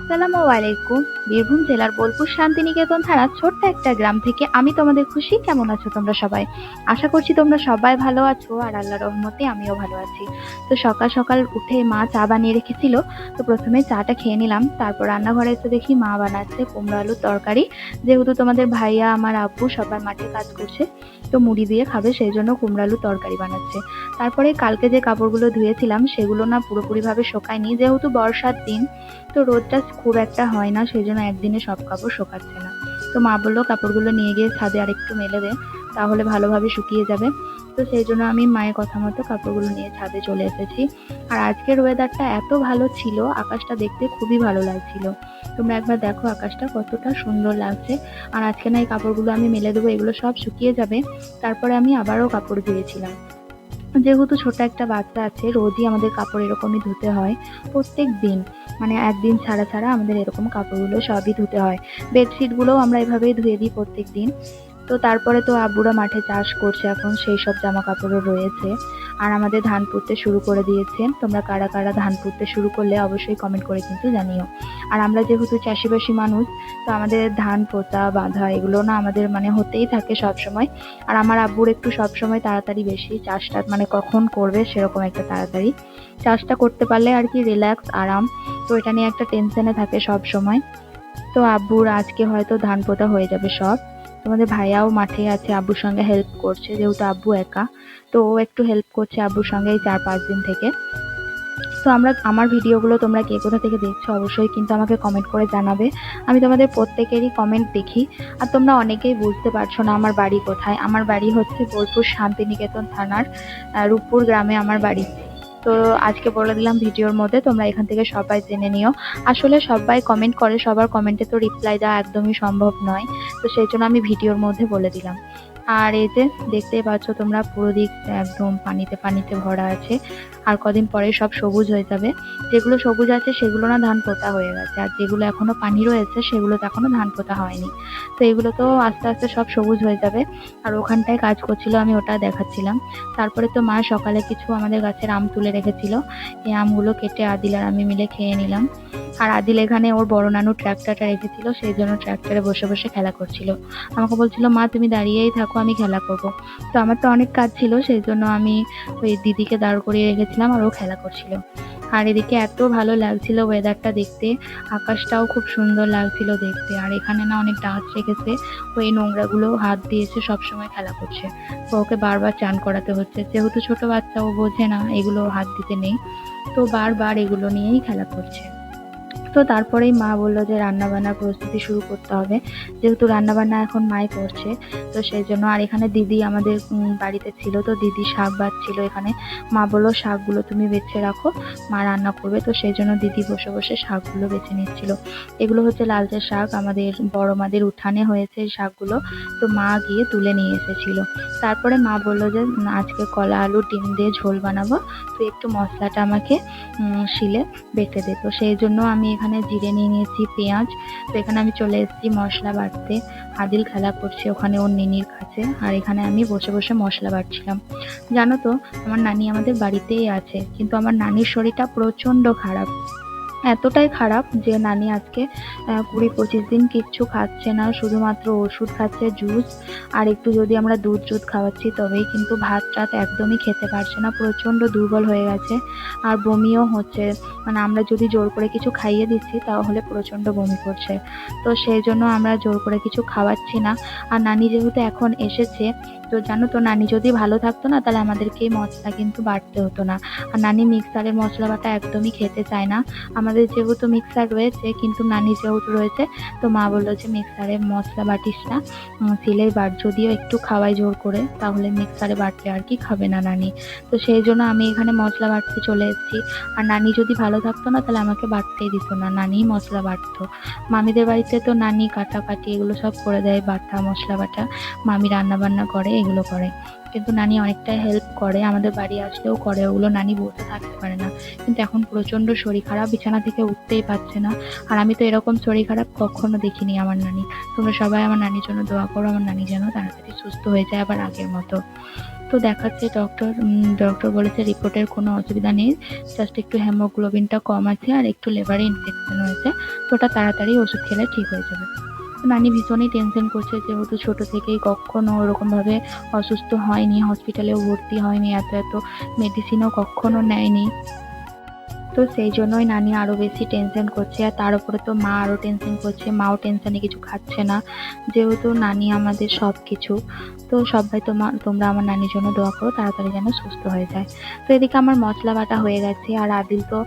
আসসালামু আলাইকুম। বীরভূম জেলার বোলপুর শান্তিনিকেতন থানার ছোট্ট একটা গ্রাম থেকে আমি তোমাদের খুশি। কেমন আছো তোমরা সবাই? আশা করছি তোমরা সবাই ভালো আছো আর আল্লাহর রহমতে আমিও ভালো আছি। তো সকাল সকাল উঠে মা চা বানিয়ে রেখেছিল। তো প্রথমে চাটা খেয়ে নিলাম, তারপর রান্নাঘরে এসে দেখি মা বানাচ্ছে কুমড়ো আলুর তরকারি। যেহেতু তোমাদের ভাইয়া আমার আব্বু সবার মাঠে কাজ করছে, তো মুড়ি দিয়ে খাবে সেই জন্য কুমড়ো আলুর তরকারি বানাচ্ছে। তারপরে কালকে যে কাপড়গুলো ধুয়েছিলাম সেগুলো না পুরোপুরি ভাবে শোকায়নি, যেহেতু বর্ষার দিন তো রোদটা খুব একটা হয় না, সেই জন্য একদিনে সব কাপড় শোকাচ্ছে না। তো মা বললো কাপড়গুলো নিয়ে গিয়ে ছাদে আরেকটু মেলে দে, তাহলে ভালোভাবে শুকিয়ে যাবে। তো সেই জন্য আমি মায়ের কথা মতো কাপড়গুলো নিয়ে ছাদে চলে এসেছি। আর আজকের ওয়েদারটা এত ভালো ছিল, আকাশটা দেখতে খুবই ভালো লাগছিল। তোমরা একবার দেখো আকাশটা কতটা সুন্দর লাগছে। আর আজকে না এই কাপড়গুলো আমি মেলে দেবো, এগুলো সব শুকিয়ে যাবে। তারপরে আমি আবারও কাপড় ধুয়েছিলাম। যেহেতু ছোট একটা বাচ্চা আছে, রোজই আমাদের কাপড় এরকমই ধুতে হয়, প্রত্যেক দিন, মানে একদিন ছাড়া ছাড়া আমাদের এরকম কাপড়গুলো সবই ধুতে হয়। বেডশিটগুলোও আমরা এভাবেই ধুয়ে দিই প্রত্যেক দিন। তো তারপরে তো আব্বুরা মাঠে চাষ করছে, এখন সেই সব জামা কাপড়ও রয়েছে। আর আমাদের ধান পুঁততে শুরু করে দিয়েছে। তোমরা কারা কারা ধান পুঁততে শুরু করলে অবশ্যই কমেন্ট করে কিন্তু জানিও। আর আমরা যেহেতু চাষিবাসী মানুষ, তো আমাদের ধান পোঁতা বাঁধা এগুলো না আমাদের মানে হতেই থাকে সব সময়। আর আমার আব্বুর একটু সবসময় তাড়াতাড়ি বেশি, চাষটা মানে কখন করবে সেরকম একটা তাড়াতাড়ি। চাষটা করতে পারলে আর কি রিল্যাক্স আরাম, তো এটা নিয়ে একটা টেনশনে থাকে সব সময়। তো আব্বুর আজকে হয়তো ধান পোঁতা হয়ে যাবে সব। তোমাদের ভাইয়াও মাঠে আছে, আব্বুর সঙ্গে হেল্প করছে, যেহেতু আব্বু একা, তো ও একটু হেল্প করছে আব্বুর সঙ্গে এই 4-5 দিন থেকে। তো আমার ভিডিওগুলো তোমরা কে কোথা থেকে দেখছো অবশ্যই কিন্তু আমাকে কমেন্ট করে জানাবে। আমি তোমাদের প্রত্যেকেরই কমেন্ট দেখি। আর তোমরা অনেকেই বুঝতে পারছো না আমার বাড়ি কোথায়। আমার বাড়ি হচ্ছে বোলপুর শান্তিনিকেতন থানার রূপপুর গ্রামে আমার বাড়ি। তো আজকে বলে দিলাম ভিডিওর মধ্যে, তোমরা এখান থেকে সবাই জেনে নিও। আসলে সবাই কমেন্ট করে, সবার কমেন্টে তো রিপ্লাই দেওয়া একদমই সম্ভব নয়, তো সেই জন্য আমি ভিডিওর মধ্যে বলে দিলাম। আর এই যে দেখতেই পাচ্ছ তোমরা, পুরো দিক একদম পানিতে পানিতে ভরা আছে। আর কদিন পরে সব সবুজ হয়ে যাবে। যেগুলো সবুজ আছে সেগুলো না ধান পোতা হয়ে গেছে, আর যেগুলো এখনো পানি রয়েছে সেগুলো তো এখনো ধান পোতা হয়নি। তো এগুলো তো আস্তে আস্তে সব সবুজ হয়ে যাবে। আর ওখানটায় কাজ করছিল, আমি ওটা দেখাচ্ছিলাম। তারপরে তো মা সকালে কিছু আমাদের গাছের আম তুলে রেখেছিল, এই আমগুলো কেটে আদিল আর আমি মিলে খেয়ে নিলাম। আর আদিল এখানে ওর বড় নানু ট্রাক্টরটা রেখেছিল, সেই জন্য ট্রাক্টরে বসে বসে খেলা করছিল। আমাকে বলছিল মা তুমি দাঁড়িয়েই থাকো, আমি খেলা করব। তো আমার তো অনেক কাজ ছিল, সেই জন্য আমি ওই দিদিকে দাঁড় করিয়ে রেখেছিলাম আর ও খেলা করছিল। আর এদিকে এত ভালো লাগছিল ওয়েদারটা দেখতে, আকাশটাও খুব সুন্দর লাগছিল দেখতে। আর এখানে না অনেক ডাস্ট রেখেছে, ওই নোংরাগুলো হাত দিয়েছে, সবসময় খেলা করছে। তো ওকে বারবার চান করাতে হচ্ছে, যেহেতু ছোট বাচ্চা ও বোঝে না এগুলো হাত দিতে নেই, তো বারবার এগুলো নিয়েই খেলা করছে। তো তারপরেই মা বলল যে রান্না বান্নার প্রস্তুতি শুরু করতে হবে, যেহেতু রান্না বান্না এখন মাই করছে। তো সেই জন্য আর এখানে দিদি আমাদের বাড়িতে ছিল, তো দিদি শাক বাছছিল এখানে। মা বললো শাকগুলো তুমি বেছে রাখো, মা রান্না করবে। তো সেই জন্য দিদি বসে বসে শাকগুলো বেছে নিচ্ছিল। এগুলো হচ্ছে লালচে শাক, আমাদের বড় মাদের উঠানে হয়েছে এই শাকগুলো। তো মা গিয়ে তুলে নিয়ে এসেছিল। তারপরে মা বললো যে আজকে কলা আলু ডিম দিয়ে ঝোল বানাবো, তো একটু মশলাটা আমাকে শিলে বেটে দে। তো সেই জন্য আমি এখানে জিরে নিয়ে নিয়েছি, পেঁয়াজ। তো এখানে আমি চলে এসেছি মশলা বাটতে। আদিল খেলা করছে ওখানে ওর নিনির কাছে, আর এখানে আমি বসে বসে মশলা বাটছিলাম। জানো তো আমার নানি আমাদের বাড়িতেই আছে, কিন্তু আমার নানির শরীরটা প্রচন্ড খারাপ। এতটাই খারাপ যে নানি আজকে 20-25 দিন কিচ্ছু খাচ্ছে না, শুধুমাত্র ওষুধ খাচ্ছে, জুস। আর একটু যদি আমরা দুধ খাওয়াচ্ছি তবেই, কিন্তু ভাত টাত একদমই খেতে পারছে না, প্রচন্ড দুর্বল হয়ে গেছে। আর বমিও হচ্ছে, মানে আমরা যদি জোর করে কিছু খাইয়ে দিচ্ছি তাহলে প্রচন্ড বমি করছে। তো সেই জন্য আমরা জোর করে কিছু খাওয়াচ্ছি না। আর নানি যেহেতু এখন এসেছে, তো জানো তো নানি যদি ভালো থাকতো না তাহলে আমাদেরকে এই মশলা কিন্তু বাটতে হতো না। আর নানি মিক্সারের মশলা বাটা একদমই খেতে চায় না। আমাদের যেহেতু মিক্সার রয়েছে, কিন্তু নানি যেহেতু রয়েছে, তো মা বললো যে মিক্সারে মশলা বাটিস না, সিলেই বাট। যদিও একটু খাওয়াই জোর করে, তাহলে মিক্সারে বাটলে আর কি খাবে না নানি। তো সেই জন্য আমি এখানে মশলা বাটতে চলে এসেছি। আর নানি যদি ভালো থাকতো না তাহলে আমাকে বাটতেই দিত না, নানি মশলা বাটতো। মামিদের বাড়িতে তো নানি কাটাকাটি এগুলো সব করে দেয়, বাটা মশলা বাটা, মামি রান্না বান্না করে, এগুলো করে। কিন্তু নানি অনেকটা হেল্প করে, আমাদের বাড়ি আসলেও করে ওগুলো, নানি বসে থাকতে পারে না। কিন্তু এখন প্রচন্ড শরীর খারাপ, বিছানা থেকে উঠতেই পারছে না। আর আমি তো এরকম শরীর খারাপ কখনো দেখিনি আমার নানি। তোমরা সবাই আমার নানির জন্য দোয়া করো, আমার নানি যেন তাড়াতাড়ি সুস্থ হয়ে যায় আবার আগের মতো। তো দেখাচ্ছে ডক্টর বলেছে রিপোর্টের কোনো অসুবিধা নেই, জাস্ট একটু হেমোগ্লোবিনটা কম আছে আর একটু লেবারে ইনফেকশন হয়েছে, তো ওটা তাড়াতাড়ি ওষুধ খেলে ঠিক হয়ে যাবে। তো নানি ভীষণই টেনশন করছে, যেহেতু ছোট থেকেই কখনো ওরকম ভাবে অসুস্থ হয়নি, হসপিটালেও ভর্তি হয়নি, এত এত মেডিসিনও কখনো নেয়নি। তো সেই জন্যই নানি আরো বেশি টেনশন করছে, আর তার উপরে তো মা আরো টেনশন করছে, মাও টেনশনে কিছু খাচ্ছে না, যেহেতু নানি আমাদের সবকিছু। তো সবাই তোমরা আমার নানির জন্য দোয়া করো, তাড়াতাড়ি যেন সুস্থ হয়ে যায়। তো এদিকে আমার মশলা বাটা হয়ে গেছে, আর আদিল তো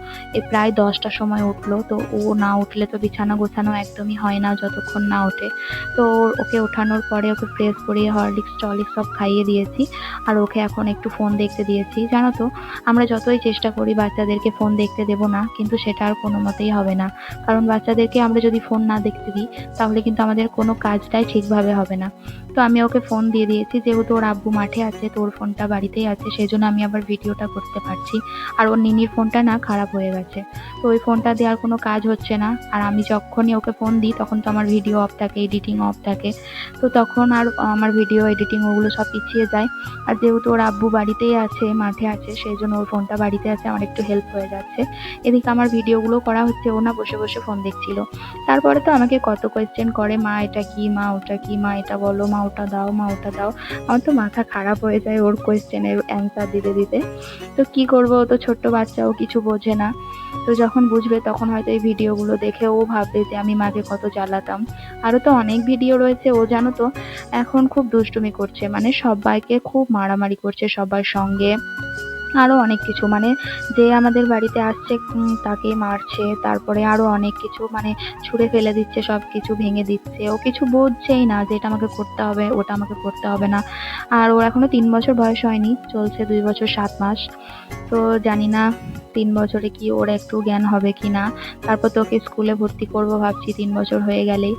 প্রায় 10টার সময় উঠলো, তো ও না উঠলে তো বিছানা গোছানো একদমই হয় না যতক্ষণ না ওঠে। তো ওকে ওঠানোর পরে ওকে ফ্রেশ করিয়ে হরলিক্স টলিক্স সব খাইয়ে দিয়েছি, আর ওকে এখন একটু ফোন দেখতে দিয়েছি। জানো তো, আমরা যতই চেষ্টা করি বাচ্চাদেরকে ফোন দেখতে দেব না, কিন্তু সেটা আর কোনো মতেই হবে না, কারণ বাচ্চাদেরকে আমরা যদি ফোন না দেখতে দিই তাহলে কিন্তু আমাদের কোনো কাজটাই ঠিকভাবে হবে না। তো আমি ওকে ফোন দিয়ে দিয়েছি, যেহেতু ওর আব্বু মাঠে আছে তো ওর ফোনটা বাড়িতেই আছে, সেই জন্য আমি আবার ভিডিওটা করতে পারছি। আর ওর নিনির ফোনটা না খারাপ হয়ে গেছে, তো ওই ফোনটা দিয়ে আর কোনো কাজ হচ্ছে না, আর আমি যখনই ওকে ফোন দিই তখন তো আমার ভিডিও অফ থাকে, এডিটিং অফ থাকে, তো তখন আর আমার ভিডিও এডিটিং ওগুলো সব পিছিয়ে যায়। আর যেহেতু ওর আব্বু বাড়িতেই আছে, মাঠে আছে, সেই জন্য ওর ফোনটা বাড়িতে আছে, আমার একটু হেল্প হয়ে যাচ্ছে। এদিকে আমার ভিডিওগুলো করা হচ্ছে, ও না বসে বসে ফোন দেখছিল। তারপরে তো আমাকে কত কোয়েশ্চেন করে, মা এটা কি, মা ওটা কি, মা এটা বলো, মা ওটা দাও, মা ওটা দাও। আমার তো মাথা খারাপ হয়ে যায় ওর কোয়েশ্চেনের অ্যান্সার দিতে দিতে। তো কি করবো, ও তো ছোট্ট বাচ্চা, ও কিছু বোঝে না। তো যখন বুঝবে তখন হয়তো এই ভিডিওগুলো দেখে ও ভাববে যে আমি মাকে কত জ্বালাতাম। আরো তো অনেক ভিডিও রয়েছে, ও জানো তো এখন খুব দুষ্টুমি করছে, মানে সবাইকে খুব মারামারি করছে সবার সঙ্গে, আরো অনেক কিছু, মানে যে আমাদের বাড়িতে আসছে তাকে মারছে, তারপরে আরো অনেক কিছু, মানে ছুঁড়ে ফেলে দিচ্ছে, সবকিছু ভেঙে দিচ্ছে। ও কিছু বুঝছেই না যে এটা আমাকে করতে হবে, ওটা আমাকে করতে হবে না। আর ওর এখনো 3 বছর বয়স হয়নি, চলছে 2 বছর 7 মাস। তো জানি না 3 বছরে কি ওর একটু জ্ঞান হবে কিনা। তারপর তো ওকে স্কুলে ভর্তি করবো ভাবছি 3 বছর হয়ে গেলেই।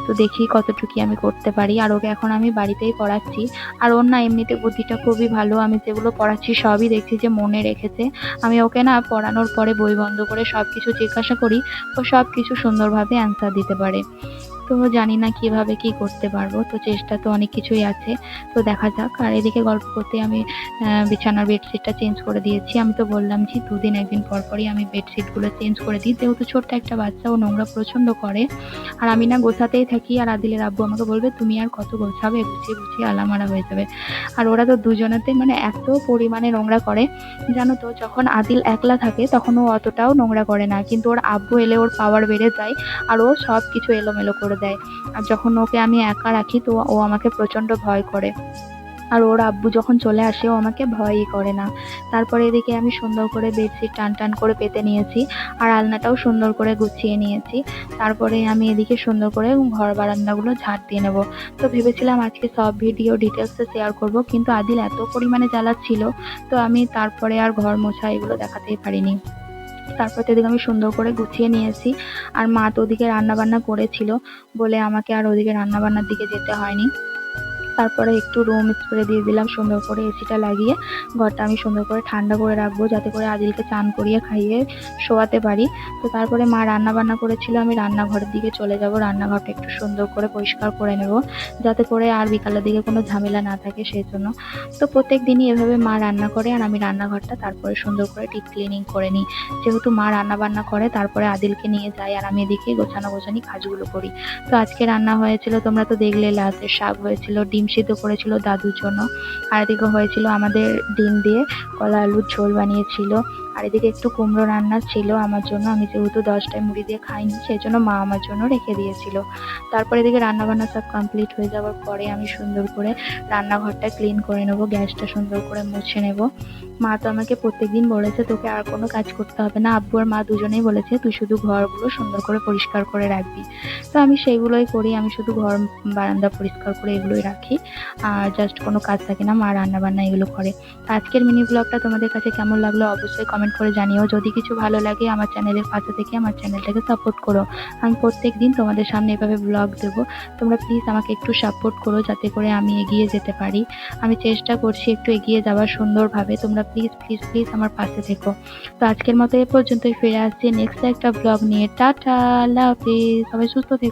তো দেখি কতটুকু আমি করতে পারি। আর ওকে এখন আমি বাড়িতেই পড়াচ্ছি, আর ওর না এমনিতে বুদ্ধিটা খুবই ভালো, আমি যেগুলো পড়াচ্ছি সবই দেখছি যে মনে রেখেছে। আমি ওকে না পড়ানোর পরে বই বন্ধ করে সবকিছু জিজ্ঞাসা করি, ও সবকিছু সুন্দরভাবে অ্যান্সার দিতে পারে। তো জানি না কিভাবে কি করতে পারবো, তো চেষ্টা তো অনেক কিছুই আছে, তো দেখা যাক। আর এদিকে গল্প করতে আমি বিছানার বেডশিটটা চেঞ্জ করে দিয়েছি। আমি তো বললাম যে 2 দিন 1 দিন পর পরই আমি বেডশিটগুলো চেঞ্জ করে দিই, যেহেতু ছোট্ট একটা বাচ্চা, ও নোংরা প্রচন্ড করে। আর আমি না গোছাতেই থাকি, আর আদিলের আব্বু আমাকে বলবে তুমি আর কত গোছাবে, গুছিয়ে গুছিয়ে আলামারা হয়ে যাবে। আর ওরা তো দুজনেতে মানে এত পরিমাণে নোংরা করে, জানো তো, যখন আদিল একলা থাকে তখন ও অতটাও নোংরা করে না, কিন্তু ওর আব্বু এলে ওর পাওয়ার বেড়ে যায়, আর ও সব কিছু এলোমেলো করে দেয়। আর যখন ওকে আমি একা রাখি তো ও আমাকে প্রচন্ড ভয় করে, আর ওর আব্বু যখন চলে আসে ও আমাকে ভয়ই করে না। তারপরে এদিকে আমি সুন্দর করে বেডশিট টান টান করে পেতে নিয়েছি, আর আলনাটাও সুন্দর করে গুছিয়ে নিয়েছি। তারপরে আমি এদিকে সুন্দর করে ঘর বারান্দাগুলো ঝাড় দিয়ে নেবো। তো ভেবেছিলাম আজকে সব ভিডিও ডিটেলসে শেয়ার করব, কিন্তু আদিল এত পরিমাণে জ্বালাচ্ছিল, তো আমি তারপরে আর ঘর মোছা এগুলো দেখাতেই পারিনি। তারপর তো এদিকে আমি সুন্দর করে গুছিয়ে নিয়েছি, আর মা তো ওদিকে রান্না বান্না করেছিল বলে আমাকে আর ওদিকে রান্না বান্নার দিকে যেতে হয়নি। তারপরে একটু রুম স্প্রে দিয়ে দিলাম সুন্দর করে, এসিটা লাগিয়ে ঘরটা আমি সুন্দর করে ঠান্ডা করে রাখবো, যাতে করে আদিলকে চান করিয়ে খাইয়ে শোয়াতে পারি। তো তারপরে মা রান্না বান্না করেছিল, আমি রান্নাঘরের দিকে চলে যাব, রান্নাঘরটা একটু সুন্দর করে পরিষ্কার করে নেব, যাতে করে আর বিকালের দিকে কোনো ঝামেলা না থাকে, সেই জন্য। তো প্রত্যেক দিনই এভাবে মা রান্না করে, আর আমি রান্নাঘরটা তারপরে সুন্দর করে ডিপ ক্লিনিং করে নিই, যেহেতু মা রান্না বান্না করে তারপরে আদিলকে নিয়ে যাই, আর আমি এদিকে গোছানো গোছানি কাজগুলো করি। তো আজকে রান্না হয়েছিল, তোমরা তো দেখলে, লাউয়ের শাক হয়েছিল, ডিম সিদ্ধ করেছিল দাদুর জন্য, আর এদিকে হয়েছিল আমাদের ডিম দিয়ে কলা আলুর ঝোল বানিয়েছিল, আর এদিকে একটু কুমড়ো রান্না ছিল আমার জন্য, আমি যেহেতু 10টায় মুড়ি দিয়ে খাইনি সেই জন্য মা আমার জন্য রেখে দিয়েছিল। তারপরে এদিকে রান্না বান্না সব কমপ্লিট হয়ে যাওয়ার পরে আমি সুন্দর করে রান্নাঘরটা ক্লিন করে নেবো, গ্যাসটা সুন্দর করে মুছে নেব। মা তো আমাকে প্রত্যেকদিন বলেছে তোকে আর কোনো কাজ করতে হবে না, আব্বু আর মা দুজনেই বলেছে তুই শুধু ঘরগুলো সুন্দর করে পরিষ্কার করে রাখবি। তো আমি সেইগুলোই করি, আমি শুধু ঘর বারান্দা পরিষ্কার করে এগুলোই রাখি, আর জাস্ট কোনো কাজ থাকে না, মা রান্না বান্না এগুলো করে। তো আজকের মিনি ব্লগটা তোমাদের কাছে কেমন লাগলো অবশ্যই কমেন্ট করে জানিও। যদি কিছু ভালো লাগে আমার চ্যানেলের পাশে থেকে আমার চ্যানেলটাকে সাপোর্ট করো, আমি প্রত্যেক দিন তোমাদের সামনে এভাবে ব্লগ দেবো। তোমরা প্লিজ আমাকে একটু সাপোর্ট করো, যাতে করে আমি এগিয়ে যেতে পারি। আমি চেষ্টা করছি একটু এগিয়ে যাওয়ার সুন্দরভাবে, তোমরা প্লিজ প্লিজ প্লিজ আমার পাশে থেকো। তো আজকের মতো এ পর্যন্তই, ফিরে আসছি নেক্সট একটা ব্লগ নিয়ে। টাটা, আল্লাহ হাফিজ, সবাই সুস্থ থেকো।